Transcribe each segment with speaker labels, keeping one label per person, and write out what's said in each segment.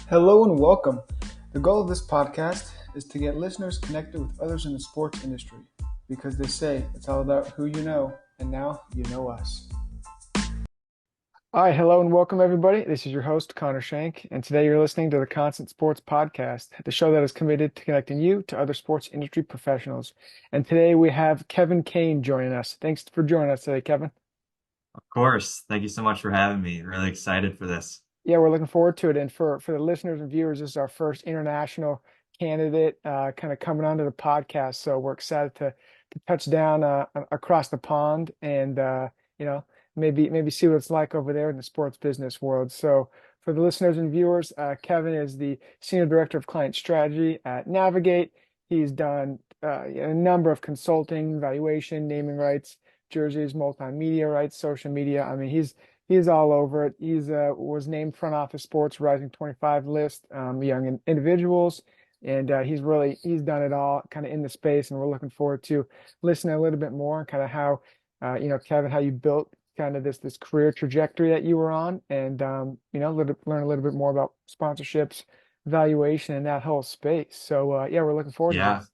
Speaker 1: Hello and welcome. The goal of this podcast is to get listeners connected with others in the sports industry because they say it's all about who you know, and now you know us. All right, hello and welcome everybody. This is your host, Connor Shank, and today you're listening to the Constant Sports Podcast, the show that is committed to connecting you to other sports industry professionals. And today we have Kevin Kane joining us. Thanks for joining us today, Kevin.
Speaker 2: Of course. Thank you so much for having me. Really excited for this.
Speaker 1: Yeah, we're looking forward to it. And for the listeners and viewers, this is our first international candidate kind of coming onto the podcast. So we're excited to touch down across the pond and you know maybe see what it's like over there in the sports business world. So for the listeners and viewers, Kevin is the Senior Director of Client Strategy at 𝗦𝘂𝗶𝘃𝗶. He's done a number of consulting, valuation, naming rights, jerseys, multimedia rights, social media. I mean, he's all over it. He's was named Front Office Sports Rising 25 list, young individuals, and he's done it all kind of in the space. And we're looking forward to listening a little bit more on kind of how Kevin, how you built kind of this career trajectory that you were on, and learn a little bit more about sponsorships, valuation, and that whole space. So yeah, we're looking forward to
Speaker 2: Yeah,
Speaker 1: this.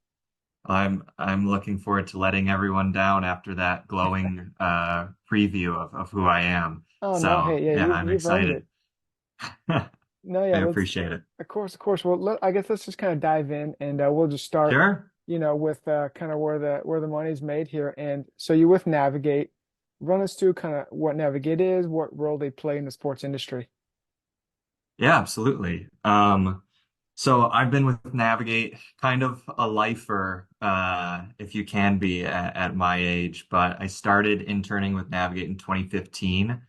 Speaker 2: I'm looking forward to letting everyone down after that glowing preview of who I am.
Speaker 1: Oh no,
Speaker 2: So
Speaker 1: hey, yeah,
Speaker 2: yeah, I'm
Speaker 1: you've earned
Speaker 2: excited.
Speaker 1: it.
Speaker 2: I
Speaker 1: No, yeah, let's
Speaker 2: appreciate it.
Speaker 1: of course, of course. Well, I guess let's just kind of dive in, and we'll just start,
Speaker 2: Sure.
Speaker 1: with kind of where the money's made here. And so you're with 𝗦𝘂𝗶𝘃. Run us through kind of what 𝗦𝘂𝗶𝘃 is, what role they play in the sports industry.
Speaker 2: Yeah, absolutely. So I've been with Navigate kind of a lifer, if you can be at my age, but I started interning with Navigate in 2015.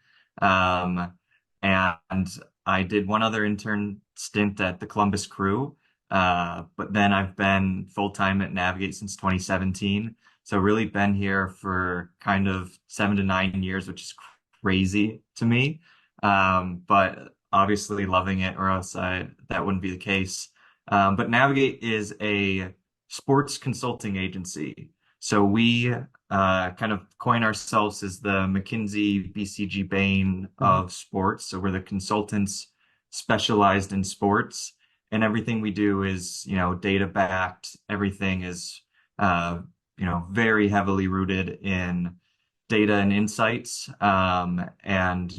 Speaker 2: And I did one other intern stint at the Columbus Crew. But then I've been full-time at Navigate since 2017. So really been here for kind of 7 to 9 years, which is crazy to me. But obviously loving it, or else that wouldn't be the case. But Navigate is a sports consulting agency. So we kind of coin ourselves as the McKinsey, BCG Bain
Speaker 1: Mhm.
Speaker 2: of sports. So we're the consultants specialized in sports, and everything we do is, data backed. Everything is, very heavily rooted in data and insights. And,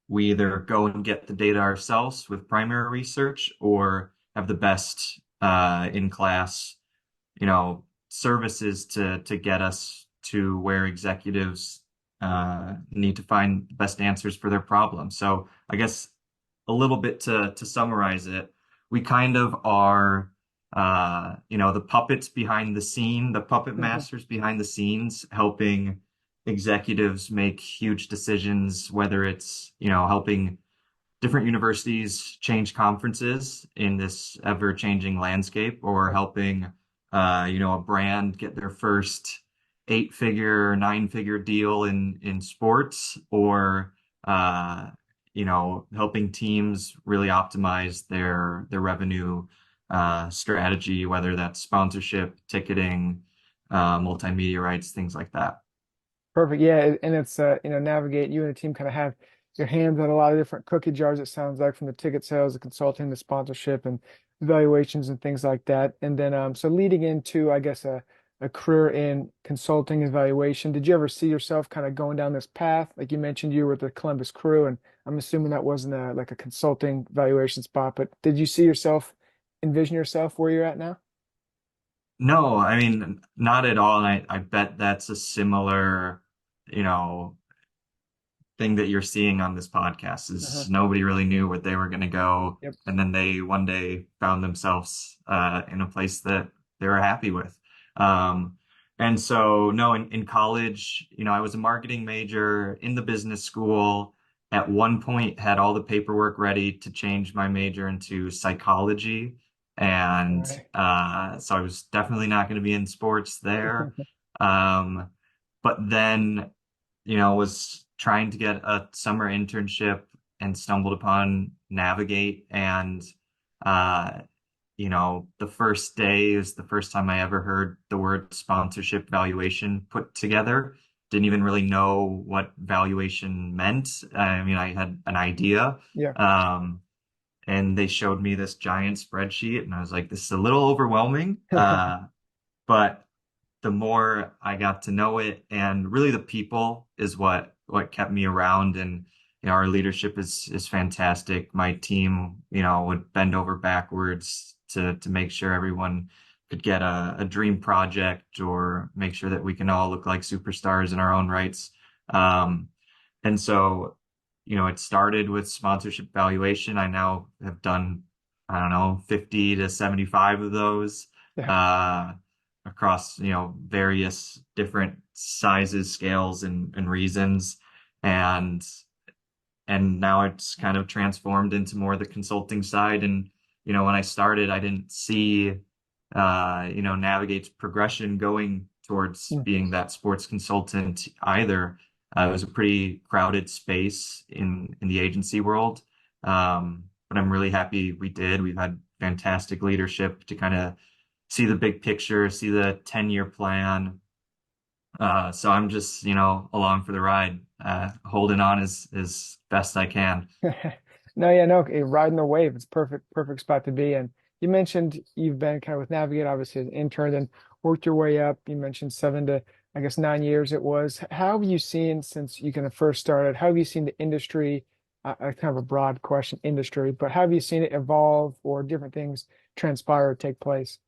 Speaker 2: we either go and get the data ourselves with primary research or have the best in class, services to get us to where executives need to find the best answers for their problems. So I guess a little bit to summarize it, we kind of are the puppets behind the scene, the puppet masters behind the scenes, helping executives make huge decisions, whether it's, helping different universities change conferences in this ever-changing landscape, or helping a brand get their first 8-figure, 9-figure deal in sports, or helping teams really optimize their revenue strategy, whether that's sponsorship, ticketing, multimedia rights, things like that.
Speaker 1: Perfect. Yeah, and it's 𝗦𝘂𝗶𝘃. You and the team kind of have your hands on a lot of different cookie jars. It sounds like from the ticket sales, the consulting, the sponsorship, and evaluations and things like that. And then so leading into, I guess, a career in consulting and evaluation. Did you ever see yourself kind of going down this path? Like you mentioned, you were with the Columbus Crew, and I'm assuming that wasn't like a consulting valuation spot. But did you see yourself, envision yourself where you're at now?
Speaker 2: No, I mean, not at all. And I bet that's a similar, you know, thing that you're seeing on this podcast
Speaker 1: Uh-huh.
Speaker 2: is nobody really knew where they were going to go.
Speaker 1: Yep.
Speaker 2: And then they one day found themselves in a place that they were happy with. Um, and so, no, in college, I was a marketing major in the business school. At one point, had all the paperwork ready to change my major into psychology.
Speaker 1: All
Speaker 2: And
Speaker 1: right.
Speaker 2: so I was definitely not going to be in sports there. Um, but then, was trying to get a summer internship and stumbled upon Navigate. And, uh, the first day is the first time I ever heard the word sponsorship valuation put together. Didn't even really know what valuation meant. I mean, I had an idea.
Speaker 1: Yeah.
Speaker 2: Um, and they showed me this giant spreadsheet, and I was like, this is a little overwhelming. But the more I got to know it, and really the people is what kept me around. And our leadership is fantastic. My team, would bend over backwards to make sure everyone could get a dream project, or make sure that we can all look like superstars in our own rights. Um, and so, it started with sponsorship valuation. I now have done, I don't know, 50 to 75 of those.
Speaker 1: Yeah.
Speaker 2: Uh, Across, various different sizes, scales, and reasons. And now it's kind of transformed into more the consulting side. And, when I started, I didn't see, Navigate's progression going towards
Speaker 1: Mm.
Speaker 2: being that sports consultant either. It was a pretty crowded space in the agency world. But I'm really happy we did. We've had fantastic leadership to kind of see the big picture, see the 10-year plan. So I'm just, along for the ride, holding on as best I can.
Speaker 1: No, yeah, no, riding the wave. It's perfect spot to be in. You mentioned you've been kind of with Navigate, obviously as an intern, then worked your way up. You mentioned 7 to, I guess, 9 years it was. How have you seen since you kind of first started? How have you seen the industry? Kind of a broad question, industry, but how have you seen it evolve or different things transpire or take place?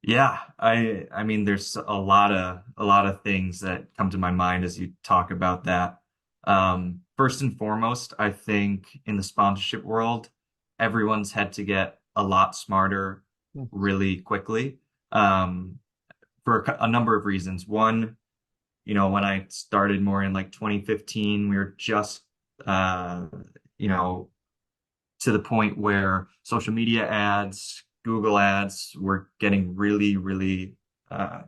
Speaker 2: Yeah, I mean there's a lot of things that come to my mind as you talk about that. First and foremost, I think in the sponsorship world, everyone's had to get a lot smarter
Speaker 1: Mm.
Speaker 2: really quickly, for a number of reasons. One, when I started more in like 2015, we were just uh, you know, to the point where social media ads, Google ads were getting really, really uh,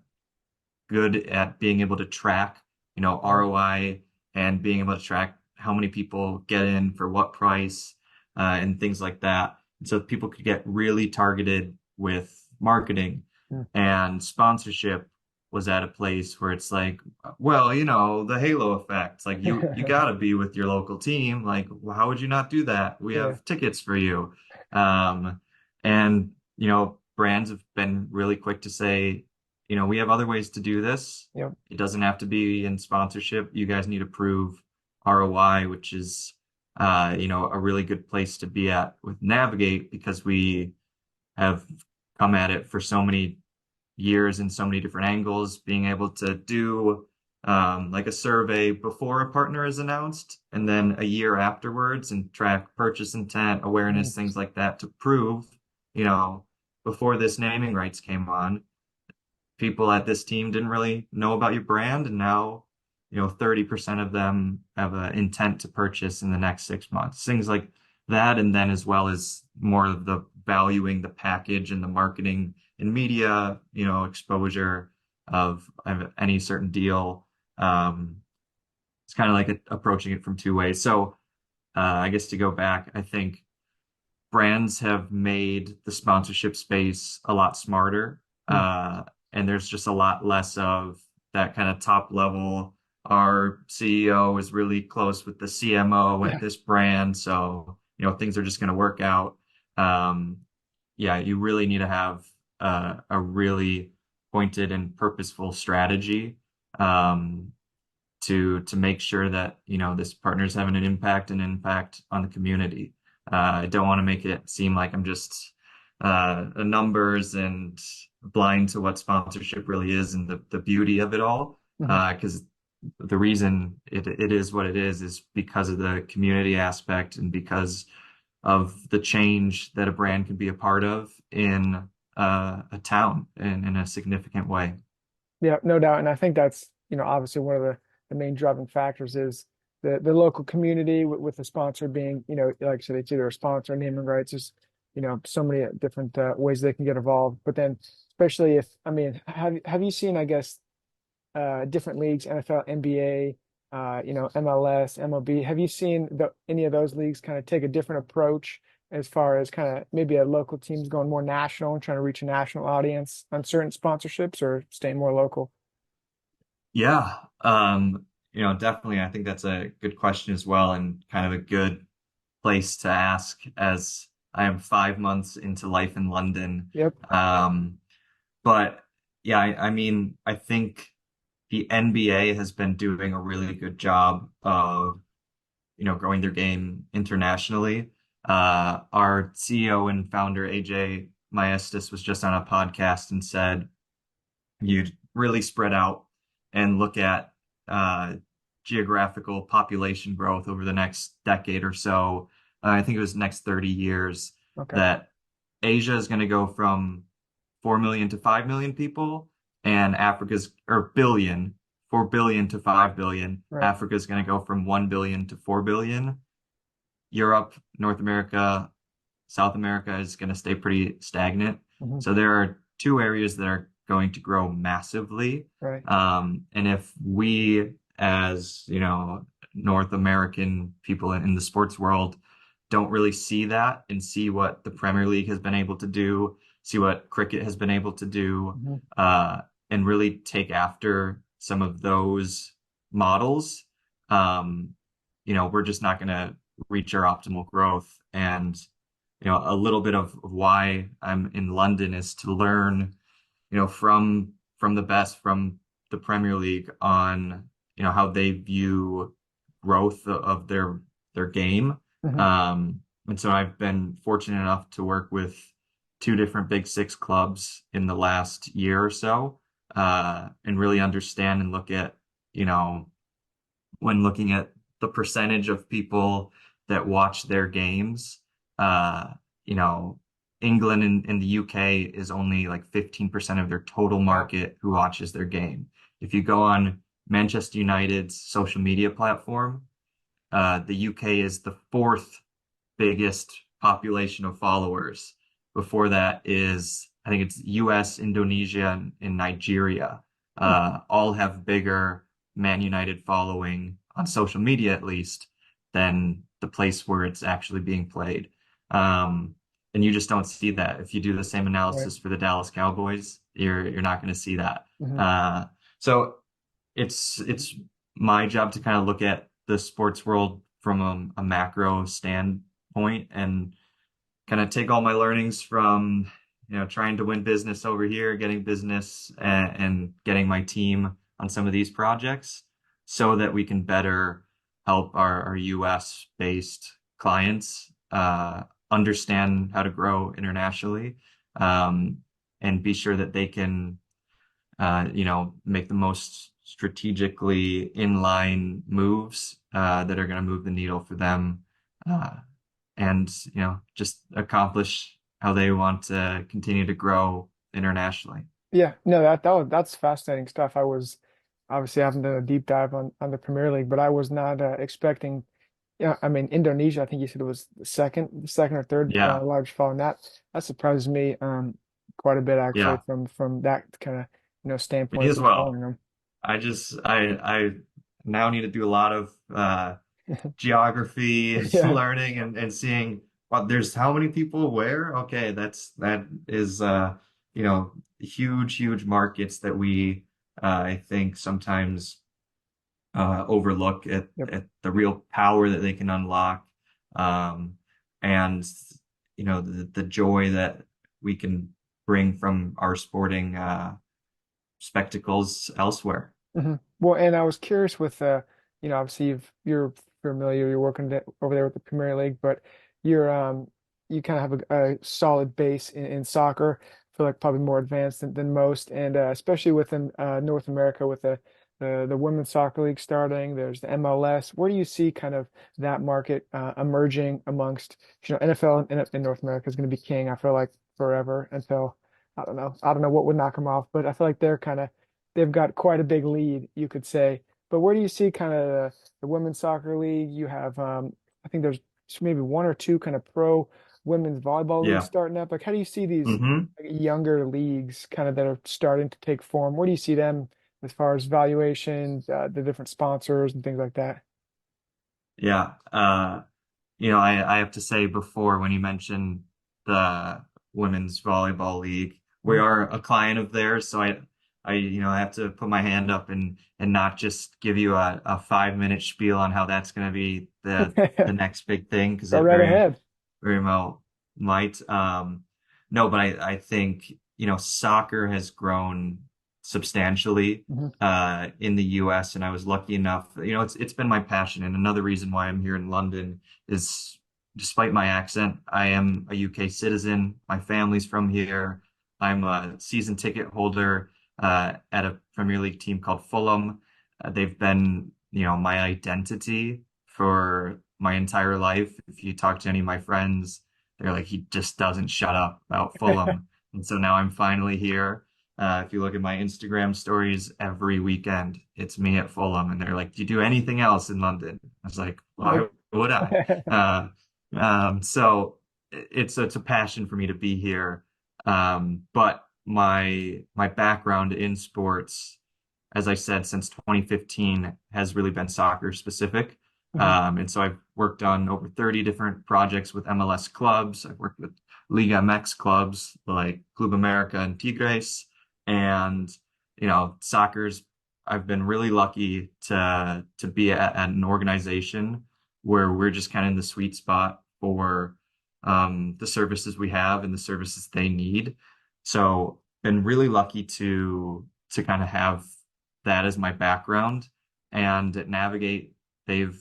Speaker 2: good at being able to track,
Speaker 1: Mm.
Speaker 2: ROI, and being able to track how many people get in for what price, and things like that. And so people could get really targeted with marketing,
Speaker 1: Mm.
Speaker 2: and sponsorship was at a place where it's like, well, the halo effect. Like you got to be with your local team. Like, well, how would you not do that? We
Speaker 1: Yeah.
Speaker 2: have tickets for you. And brands have been really quick to say, we have other ways to do this.
Speaker 1: Yep.
Speaker 2: It doesn't have to be in sponsorship. You guys need to prove ROI, which is, a really good place to be at with Navigate, because we have come at it for so many years in so many different angles, being able to do like a survey before a partner is announced, and then a year afterwards, and track purchase intent,
Speaker 1: Mm.
Speaker 2: awareness, things like that, to prove, you know, before this naming rights came on, people at this team didn't really know about your brand, and now 30% of them have an intent to purchase in the next 6 months, things like that. And then as well as more of the valuing the package and the marketing and media exposure of any certain deal. It's kind of like approaching it from two ways. So I guess to go back, I think brands have made the sponsorship space a lot smarter.
Speaker 1: Mm.
Speaker 2: And there's just a lot less of that kind of top level. Our CEO is really close with the CMO at
Speaker 1: Yeah.
Speaker 2: this brand, so things are just going to work out. Um, yeah, you really need to have a really pointed and purposeful strategy, to make sure that this partner's having an impact on the community. I don't want to make it seem like I'm just numbers and blind to what sponsorship really is, and the beauty of it all.
Speaker 1: Mhm.
Speaker 2: Because the reason it is what it is because of the community aspect, and because of the change that a brand can be a part of in a town in a significant way.
Speaker 1: Yeah, no doubt. And I think that's, obviously one of the main driving factors is the local community with the sponsor being, like I said, it's either a sponsor or naming rights. There's, so many different ways they can get involved. But then especially if, I mean, have you seen, I guess, different leagues, NFL, NBA, MLS, MLB. Have you seen any of those leagues kind of take a different approach as far as kind of maybe a local team's going more national and trying to reach a national audience on certain sponsorships, or staying more local?
Speaker 2: Yeah, definitely. I think that's a good question as well, and kind of a good place to ask, as I am 5 months into life in London.
Speaker 1: Yep.
Speaker 2: Um, but yeah, I mean, I think the NBA has been doing a really good job of, growing their game internationally. Our CEO and founder, AJ Maestas, was just on a podcast and said you'd really spread out and look at geographical population growth over the next decade or so. I think it was next 30 years,
Speaker 1: Okay.
Speaker 2: that Asia is going to go from 4 million to 5 million people, and Africa's, or billion, 4 billion to 5 billion.
Speaker 1: Right.
Speaker 2: Africa's going to go from 1 billion to 4 billion. Europe, North America, South America is going to stay pretty stagnant.
Speaker 1: Hmm.
Speaker 2: So there are two areas that are going to grow massively.
Speaker 1: Right.
Speaker 2: And if we, as North American people in the sports world, don't really see that and see what the Premier League has been able to do, see what cricket has been able to do,
Speaker 1: Hmm.
Speaker 2: and really take after some of those models, we're just not going to reach our optimal growth. And a little bit of why I'm in London is to learn, from the best, from the Premier League, on how they view growth of their game.
Speaker 1: Hmm.
Speaker 2: And so I've been fortunate enough to work with two different Big Six clubs in the last year or so, and really understand and look at, when looking at the percentage of people that watch their games, uh, you know, England and the UK is only like 15% of their total
Speaker 1: Wow.
Speaker 2: market who watches their game. If you go on Manchester United's social media platform, the UK is the fourth biggest population of followers. Before that is, I think it's US, Indonesia, and Nigeria.
Speaker 1: Hmm.
Speaker 2: All have bigger Man United following on social media, at least, than the place where it's actually being played. And you just don't see that. If you do the same
Speaker 1: Right.
Speaker 2: analysis for the Dallas Cowboys, you're not going to see that.
Speaker 1: Hmm.
Speaker 2: Uh, so it's my job to kind of look at the sports world from a macro standpoint, and kind of take all my learnings from trying to win business over here, getting business, and getting my team on some of these projects, so that we can better help our US based clients understand how to grow internationally, um, and be sure that they can make the most strategically inline moves that are going to move the needle for them, uh, and just accomplish how they want to continue to grow internationally.
Speaker 1: Yeah, no, that's fascinating stuff. I was obviously I haven't done a deep dive on the Premier League, but I was not expecting. Yeah, I mean Indonesia. I think you said it was the second or third
Speaker 2: Yeah,
Speaker 1: large fall, and that surprised me quite a bit actually
Speaker 2: yeah,
Speaker 1: from that kind of
Speaker 2: me
Speaker 1: standpoint
Speaker 2: as
Speaker 1: from
Speaker 2: well.
Speaker 1: following them.
Speaker 2: I now need to do a lot of geography
Speaker 1: Yeah.
Speaker 2: learning, and seeing what there's how many people where. Okay, that is huge markets that we I think sometimes overlook
Speaker 1: Yep.
Speaker 2: at the real power that they can unlock, um, and the joy that we can bring from our sporting spectacles elsewhere.
Speaker 1: Hmm. Well, and I was curious with obviously you're familiar, you're working over there with the Premier League, but you're you kind of have a solid base in soccer. I feel like probably more advanced than most, and especially within North America with the women's soccer league starting. There's the MLS. Where do you see kind of that market emerging amongst NFL in North America is going to be king. I feel like forever until I don't know what would knock them off, but I feel like they've got quite a big lead, you could say. But where do you see kind of the women's soccer league? You have, I think there's maybe one or two kind of pro women's volleyball leagues
Speaker 2: Yeah.
Speaker 1: starting up. Like, how do you see these
Speaker 2: Hmm.
Speaker 1: like, younger leagues kind of that are starting to take form? Where do you see them as far as valuations, the different sponsors and things like that?
Speaker 2: Yeah. I have to say, before, when you mentioned the women's volleyball league, we
Speaker 1: Mhm.
Speaker 2: are a client of theirs. So I have to put my hand up and not just give you a 5 minute spiel on how that's going to be the next big thing, because
Speaker 1: Go
Speaker 2: it
Speaker 1: right ahead.
Speaker 2: very well might. No, but I think, soccer has grown substantially
Speaker 1: Hmm.
Speaker 2: in the US, and I was lucky enough, it's been my passion. And another reason why I'm here in London is, despite my accent, I am a UK citizen. My family's from here. I'm a season ticket holder at a Premier League team called Fulham. They've been, my identity for my entire life. If you talk to any of my friends, they're like, he just doesn't shut up about Fulham. And so now I'm finally here. If you look at my Instagram stories every weekend, it's me at Fulham. And they're like, do you do anything else in London? I was like, why
Speaker 1: Nope.
Speaker 2: would I? So it's a passion for me to be here. But my background in sports, as I said, since 2015 has really been soccer specific.
Speaker 1: Hmm.
Speaker 2: And so I've worked on over 30 different projects with MLS clubs. I've worked with Liga MX clubs like Club America and Tigres. And, soccer's, I've been really lucky to be at an organization where we're just kind of in the sweet spot for the services we have and the services they need. So been really lucky to kind of have that as my background and navigate. They've,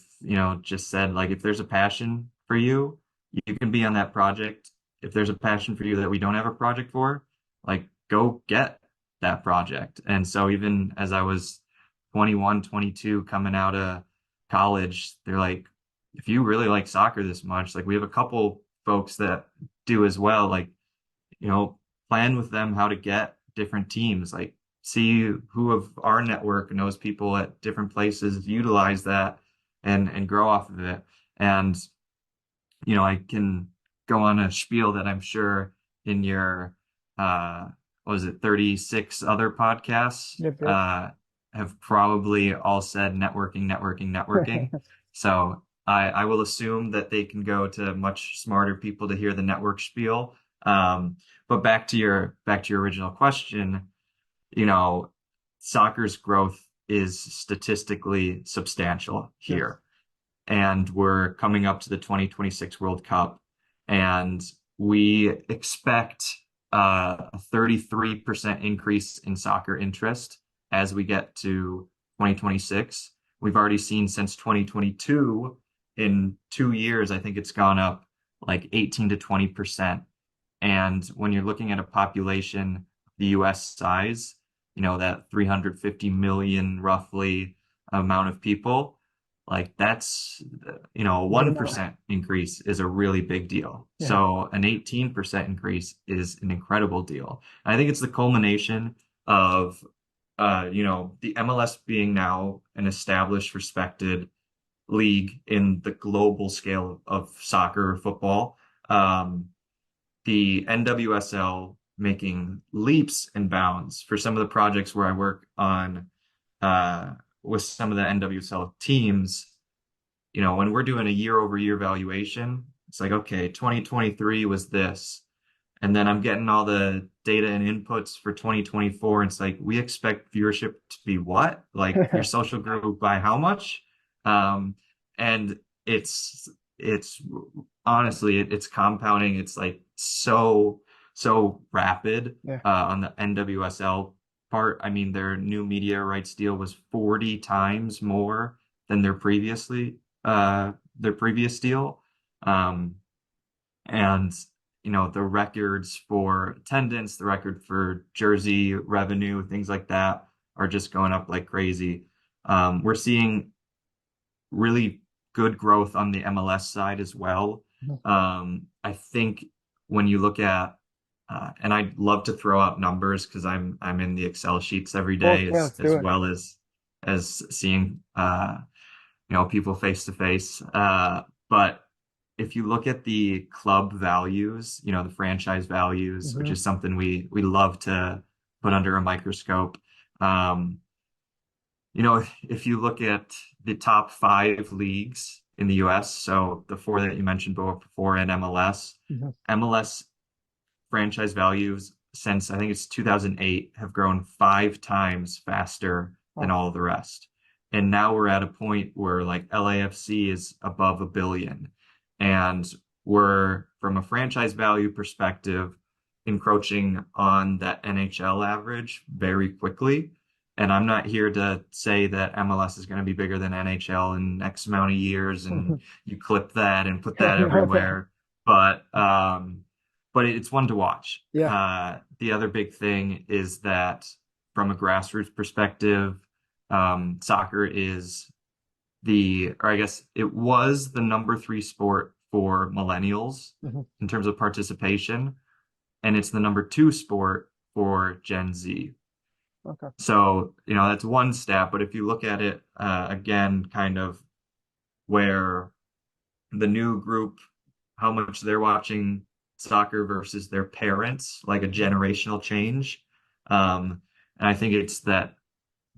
Speaker 2: just said, like, if there's a passion for you, you can be on that project. If there's a passion for you that we don't have a project for, like, go get that project. And so even as I was 21, 22, coming out of college, they're like, if you really like soccer this much, like, we have a couple folks that do as well, like, plan with them how to get different teams, like, see who of our network knows people at different places, utilize that and grow off of it. And, I can go on a spiel that I'm sure in your, what was it, 36 other podcasts,
Speaker 1: Yep, yep.
Speaker 2: have probably all said networking, networking, networking. So I will assume that they can go to much smarter people to hear the network spiel. But back to your original question, you know, soccer's growth is statistically substantial
Speaker 1: Yes.
Speaker 2: here. And we're coming up to the 2026 World Cup, and we expect a 33% increase in soccer interest as we get to 2026. We've already seen since 2022, in 2 years, I think it's gone up like 18 to 20%. And when you're looking at a population the US size, that 350 million roughly amount of people, like, that's, a
Speaker 1: Yeah.
Speaker 2: 1% increase is a really big deal.
Speaker 1: Yeah.
Speaker 2: So an 18% increase is an incredible deal. And I think it's the culmination of, the MLS being now an established, respected league in the global scale of soccer or football. The NWSL making leaps and bounds for some of the projects where I work on with some of the NWSL teams. When we're doing a year over year valuation, it's like, okay, 2023 was this. And then I'm getting all the data and inputs for 2024. And it's like, we expect viewership to be what? Like, your social grew by how much? And it's honestly, it's compounding. It's like so rapid
Speaker 1: Yeah.
Speaker 2: on the NWSL part. I mean, their new media rights deal was 40 times more than their previous deal. And the records for attendance, the record for jersey revenue, things like that are just going up like crazy. We're seeing really good growth on the MLS side as well.
Speaker 1: Mhm.
Speaker 2: I think when you look at and I'd love to throw out numbers because I'm in the Excel sheets every
Speaker 1: Well,
Speaker 2: day
Speaker 1: yeah,
Speaker 2: as
Speaker 1: let's
Speaker 2: as
Speaker 1: do it.
Speaker 2: well as seeing people face to face. But if you look at the club values, the franchise values, which
Speaker 1: Hmm.
Speaker 2: is something we love to put under a microscope. Um, if you look at the top five leagues in the US, so the four that you mentioned before in MLS,
Speaker 1: Hmm.
Speaker 2: MLS franchise values since I think it's 2008 have grown 5 times faster than
Speaker 1: Oh,
Speaker 2: all of the rest. And now we're at a point where like LAFC is above 1 billion. And we're, from a franchise value perspective, encroaching on that NHL average very quickly. And I'm not here to say that MLS is going to be bigger than NHL in X amount of years and you clip that and put that
Speaker 1: no, thanks.
Speaker 2: everywhere. But it's one to watch.
Speaker 1: Yeah.
Speaker 2: The other big thing is that from a grassroots perspective, soccer is or I guess it was the number 3 sport for millennials
Speaker 1: Mhm.
Speaker 2: in terms of participation, and it's the number 2 sport for Gen Z.
Speaker 1: Okay.
Speaker 2: So, that's one stat, but if you look at it again, kind of where the new group, how much they're watching soccer versus their parents, like a
Speaker 1: Mhm.
Speaker 2: generational change. And I think it's that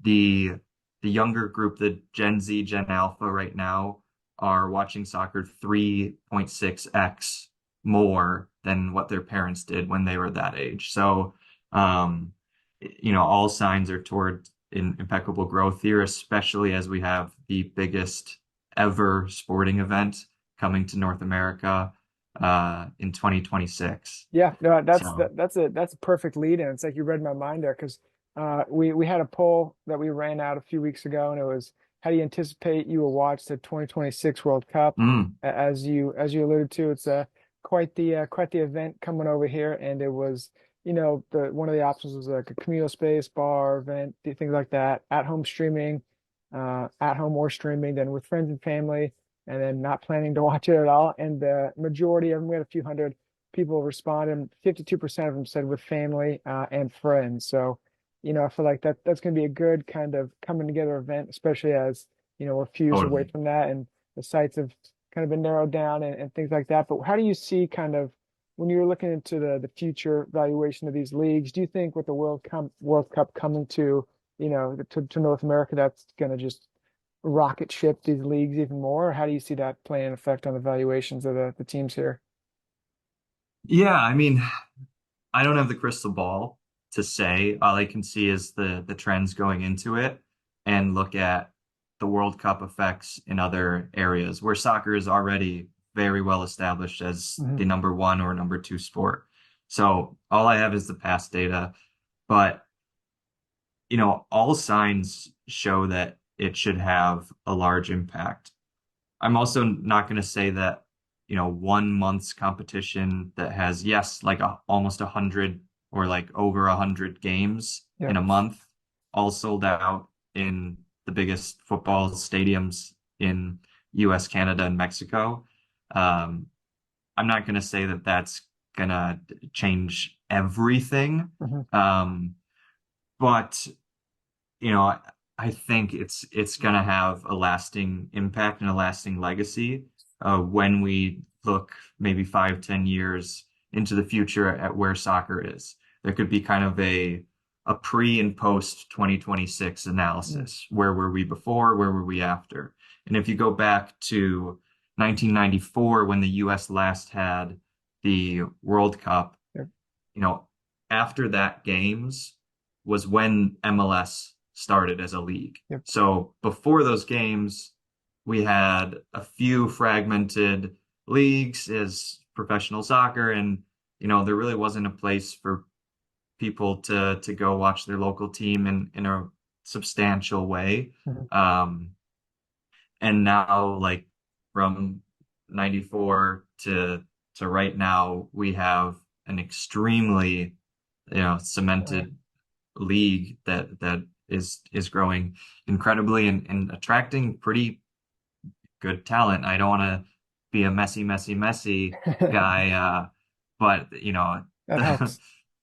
Speaker 2: the the younger group, the Gen Z, Gen Alpha right now, are watching soccer 3.6x more than what their parents did when they were that age. So, all signs are toward impeccable growth here, especially as we have the biggest ever sporting event coming to North America in 2026.
Speaker 1: Yeah, no,
Speaker 2: So,
Speaker 1: that's a perfect lead in. It's like you read my mind there because we had a poll that we ran out a few weeks ago, and it was how do you anticipate you will watch the 2026 World Cup? As you alluded to, it's quite the event coming over here, and it was the one of the options was like a communal space, bar event, things like that, at home streaming, at home or streaming, then with friends and family, and then not planning to watch it at all. And the majority of them, we had a few hundred people respond, and 52% of them said with family and friends. So, I feel like that's going to be a good kind of coming together event, especially as, we're a few years away
Speaker 2: totally.
Speaker 1: from that and the sites have kind of been narrowed down and things like that. But how do you see kind of when you're looking into the future valuation of these leagues, do you think with the World Cup coming to, to North America, that's going to just rocket ship these leagues even more? Or how do you see that playing an effect on the valuations of the teams here?
Speaker 2: Yeah, I mean, I don't have the crystal ball to say. All I can see is the trends going into it and look at the World Cup effects in other areas where soccer is already very well established as
Speaker 1: Mhm.
Speaker 2: the number 1 or number 2 sport. So all I have is the past data, but all signs show that it should have a large impact. I'm also not going to say that, 1 month's competition that has, yes, like almost 100 or like over 100 games
Speaker 1: Yeah.
Speaker 2: in a month, all sold out in the biggest football stadiums in US, Canada, and Mexico. Um, I'm not going to say that that's going to change everything.
Speaker 1: Mhm.
Speaker 2: Um, but you know, I, I think it's gonna have a lasting impact and a lasting legacy when we look maybe 5, 10 years into the future at where soccer is. There could be kind of a pre and post 2026
Speaker 1: Mm.
Speaker 2: analysis. Where were we before? Where were we after? And if you go back to 1994 when the US last had the World Cup,
Speaker 1: Yep.
Speaker 2: you know, after that games was when MLS started as a league.
Speaker 1: Yep.
Speaker 2: So before those games, we had a few fragmented leagues as professional soccer, and there really wasn't a place for people to go watch their local team in a substantial way.
Speaker 1: Mhm.
Speaker 2: Um, and now, like from 94 to right now, we have an extremely
Speaker 1: Right.
Speaker 2: cemented league that is growing incredibly and attracting pretty good talent. I don't want to be a Messi guy, but
Speaker 1: That
Speaker 2: the
Speaker 1: helps.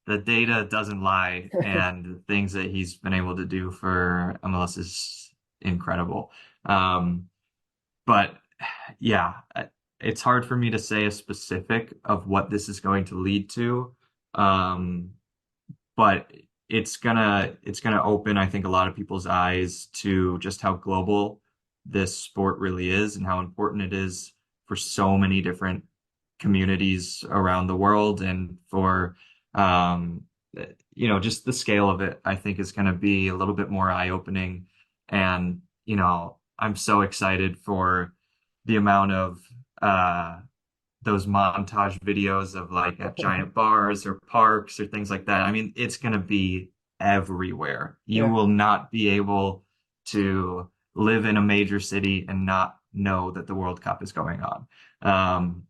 Speaker 2: the data doesn't lie, and the things that he's been able to do for MLS is incredible. Um, but yeah, it's hard for me to say a specific of what this is going to lead to. Um, but it's gonna open, I think, a lot of people's eyes to just how global this sport really is and how important it is for so many different communities around the world and for just the scale of it, I think is going to be a little bit more eye-opening. And, I'm so excited for the amount of those montage videos of like at giant bars or parks or things like that. I mean, it's going to be everywhere. You
Speaker 1: Yeah.
Speaker 2: will not be able to live in a major city and not know that the World Cup is going on. Um,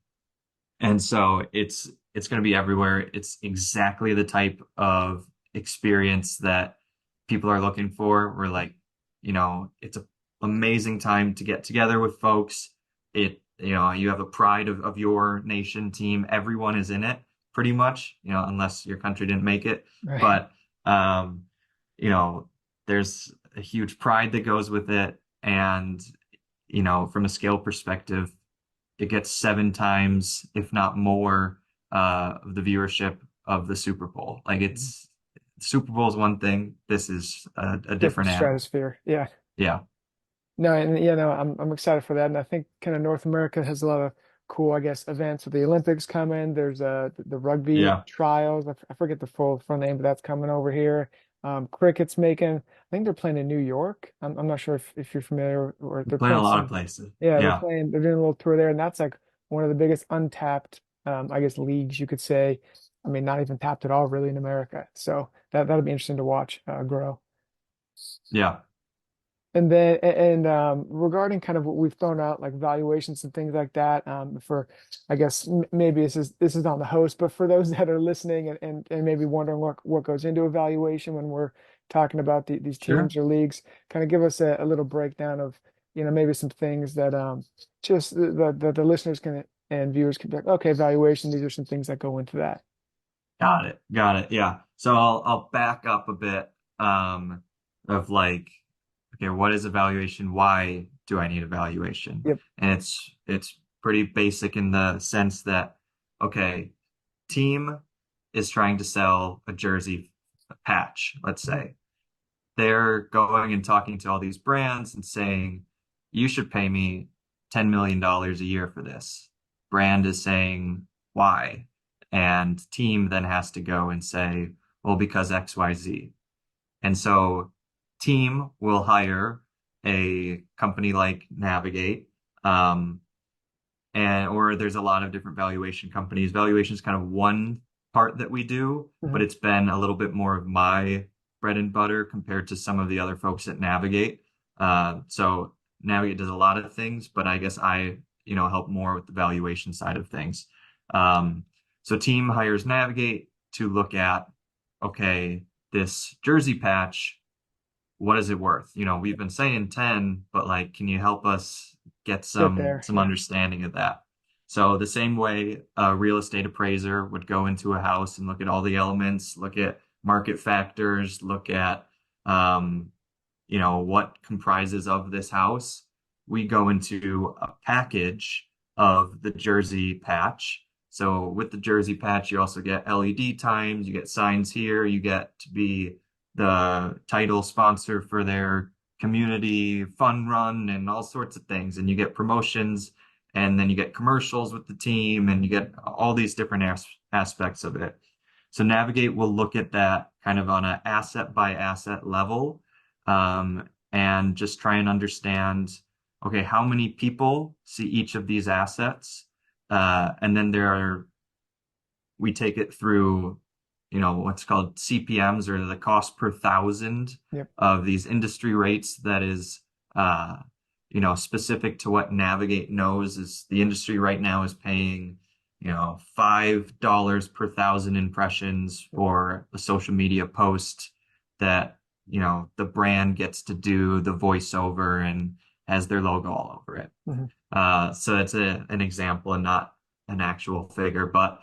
Speaker 2: and so it's going to be everywhere. It's exactly the type of experience that people are looking for. We're like, it's an amazing time to get together with folks. You have a pride of your nation team. Everyone is in it pretty much, unless your country didn't make it.
Speaker 1: Right.
Speaker 2: But, um, you know, there's a huge pride that goes with it. And, from a scale perspective, it gets 7 times, if not more, of the viewership of the Super Bowl. Like Super Bowl is one thing. This is a
Speaker 1: Different
Speaker 2: different animal.
Speaker 1: stratosphere. Yeah.
Speaker 2: Yeah.
Speaker 1: No, and yeah, no, I'm excited for that, and I think kind of North America has a lot of cool, I guess, events with the Olympics coming. There's the rugby
Speaker 2: Yeah.
Speaker 1: trials. I forget the full name, but that's coming over here. Cricket's making. I think they're playing in New York. I'm not sure if you're familiar, or
Speaker 2: We
Speaker 1: they're
Speaker 2: play in a
Speaker 1: playing
Speaker 2: lot of
Speaker 1: some.
Speaker 2: places.
Speaker 1: Yeah, they're
Speaker 2: Yeah.
Speaker 1: playing. They're doing a little tour there, and that's like one of the biggest untapped, I guess, leagues you could say. I mean, not even tapped at all, really, in America. So that'll be interesting to watch grow.
Speaker 2: Yeah.
Speaker 1: And then, regarding kind of what we've thrown out, like valuations and things like that, for, I guess maybe this is on the host, but for those that are listening and maybe wondering what goes into a valuation when we're talking about these
Speaker 2: Sure.
Speaker 1: teams or leagues, kind of give us a little breakdown of, maybe some things that just the listeners can and viewers can be like, okay, valuation, these are some things that go into that.
Speaker 2: Got it. Got it. Yeah. So I'll back up a bit of like, okay, what is evaluation? Why do I need evaluation?
Speaker 1: Yep.
Speaker 2: And it's pretty basic in the sense that, okay, team is trying to sell a jersey patch, let's
Speaker 1: Mhm.
Speaker 2: say. They're going and talking to all these brands and saying, you should pay me $10 million a year for this. Brand is saying, why? And team then has to go and say, well, because XYZ. And so team will hire a company like Navigate, um, or there's a lot of different valuation companies. Valuation is kind of one part that we do, but
Speaker 1: Mhm.
Speaker 2: it's been a little bit more of my bread and butter compared to some of the other folks at Navigate. So Navigate does a lot of things, but I guess I, help more with the valuation side of things. Um, so team hires Navigate to look at, okay, this jersey patch, what is it worth? We've been saying 10, but like, can you help us get
Speaker 1: Get
Speaker 2: some
Speaker 1: there.
Speaker 2: some
Speaker 1: Yeah.
Speaker 2: understanding of that? So the same way a real estate appraiser would go into a house and look at all the elements, look at market factors, look at um, what comprises of this house. We go into a package of the jersey patch. So with the jersey patch, you also get LED times, you get signs here, you get to be the title sponsor for their community fun run and all sorts of things. And you get promotions, and then you get commercials with the team, and you get all these different aspects of it. So Navigate will look at that kind of on an asset by asset level, and just try and understand, okay, how many people see each of these assets? And then we take it through, what's called CPMs, or the cost per thousand
Speaker 1: Yep.
Speaker 2: of these industry rates. That is, uh, specific to what Navigate knows is the industry right now is paying, $5 per thousand impressions for a social media post that, the brand gets to do the voiceover and has their logo all over it.
Speaker 1: Mhm.
Speaker 2: So it's an example and not an actual figure, but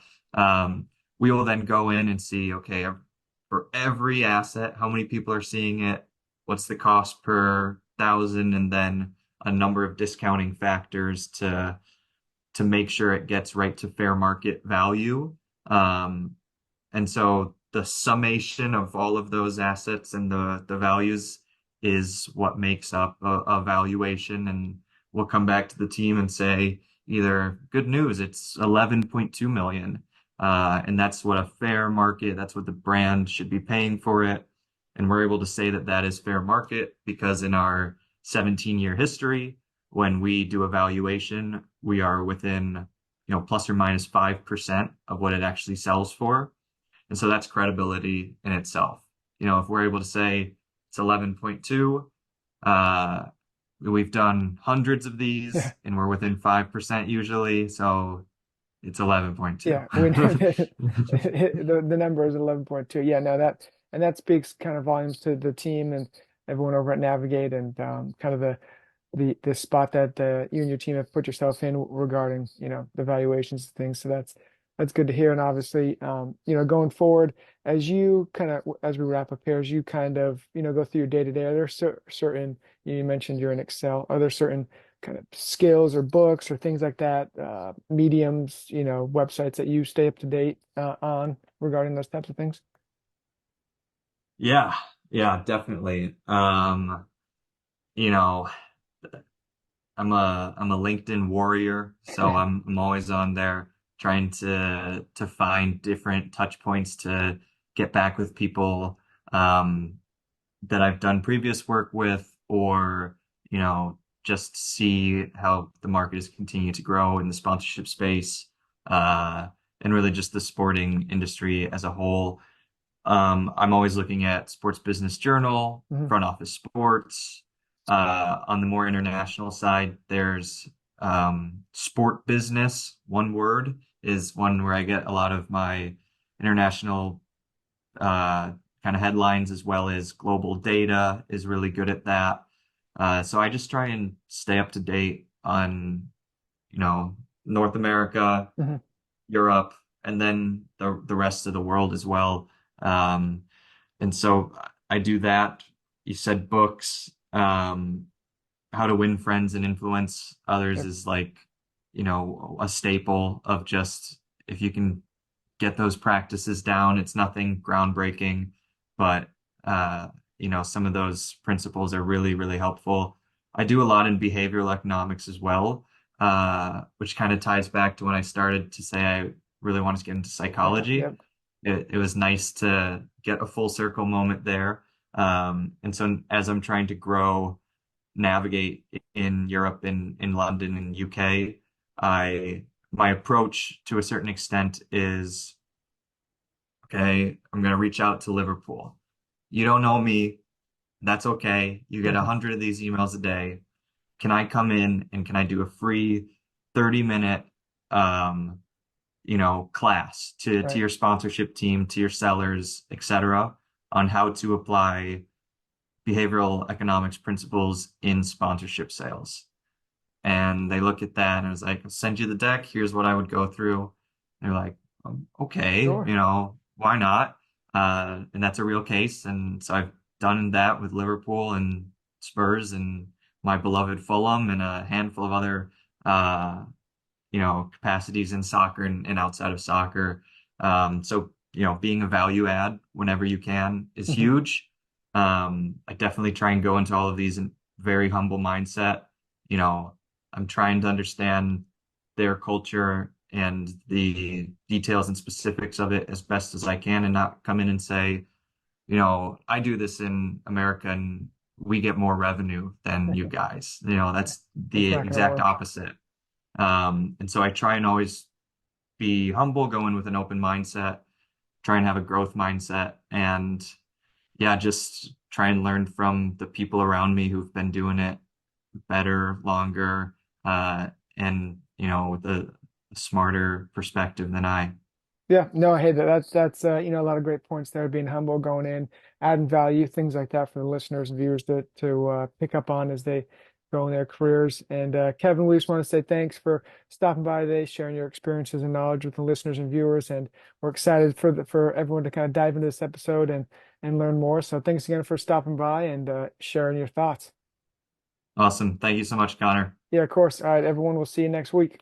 Speaker 2: we will then go in and see, okay, for every asset, how many people are seeing it? What's the cost per thousand? And then a number of discounting factors to make sure it gets right to fair market value. Um, and so the summation of all of those assets and the values is what makes up a valuation. And we'll come back to the team and say either good news, it's 11.2 million. And that's what a fair market, that's what the brand should be paying for it. And we're able to say that that is fair market because in our 17-year history, when we do a valuation, we are within, plus or minus 5% of what it actually sells for. And so that's credibility in itself. If we're able to say it's 11.2, we've done hundreds of
Speaker 1: Yeah.
Speaker 2: these and we're within 5% usually. So it's 11.2.
Speaker 1: Yeah, we know that the number is 11.2. Yeah, no, that speaks kind of volumes to the team and everyone over at Navigate and kind of the spot that you and your team have put yourself in regarding, the valuations and things. So that's good to hear. And obviously, going forward, as we wrap up here, as you kind of, go through your day to day, are there certain, you mentioned you're in Excel, are there certain kind of skills or books or things like that, mediums, websites that you stay up to date on regarding those types of things?
Speaker 2: Yeah, yeah, definitely. You know, I'm a LinkedIn warrior, so I'm always on there trying to find different touch points to get back with people that I've done previous work with, or just see how the market has continued to grow in the sponsorship space, and really just the sporting industry as a whole. I'm always looking at Sports Business Journal,
Speaker 1: Mhm.
Speaker 2: Front Office Sports. On the more international side, there's Sport Business, one word, is one where I get a lot of my international kind of headlines, as well as global data is really good at that. So I just try and stay up to date on, North America,
Speaker 1: Mhm.
Speaker 2: Europe, and then the rest of the world as well. Um, and so I do that. You said books, How to Win Friends and Influence Others
Speaker 1: Yep.
Speaker 2: is like, a staple of just if you can get those practices down, it's nothing groundbreaking, but some of those principles are really, really helpful. I do a lot in behavioral economics as well, which kind of ties back to when I started to say I really wanted to get into psychology.
Speaker 1: Yep.
Speaker 2: It was nice to get a full circle moment there. And so as I'm trying to grow, navigate in Europe, in London and UK, I my approach to a certain extent is, okay, I'm gonna reach out to Liverpool. You don't know me, that's okay. You get 100 of these emails a day. Can I come in and can I do a free 30-minute class to
Speaker 1: Right.
Speaker 2: your sponsorship team, to your sellers, etc., on how to apply behavioral economics principles in sponsorship sales. And they look at that and I was like, I'll send you the deck. Here's what I would go through. And they're like, okay,
Speaker 1: Sure.
Speaker 2: why not? And that's a real case. And so I've done that with Liverpool and Spurs and my beloved Fulham and a handful of other, capacities in soccer and outside of soccer. So, being a value add whenever you can is
Speaker 1: Mhm.
Speaker 2: huge. I definitely try and go into all of these in very humble mindset. You know, I'm trying to understand their culture and the details and specifics of it as best as I can and not come in and say, I do this in America and we get more revenue than you guys. That's
Speaker 1: It's
Speaker 2: the
Speaker 1: not going to
Speaker 2: exact
Speaker 1: work.
Speaker 2: opposite. And so I try and always be humble, go in with an open mindset, try and have a growth mindset, and yeah, just try and learn from the people around me who've been doing it better, longer, and with a smarter perspective than I.
Speaker 1: Yeah, no, hey, that's a lot of great points there, being humble, going in, adding value, things like that for the listeners and viewers to pick up on as they go in their careers. And Kevin, we just want to say thanks for stopping by today, sharing your experiences and knowledge with the listeners and viewers. And we're excited for everyone to kind of dive into this episode and learn more. So thanks again for stopping by and sharing your thoughts.
Speaker 2: Awesome. Thank you so much, Connor.
Speaker 1: Yeah, of course. All right, everyone, we'll see you next week.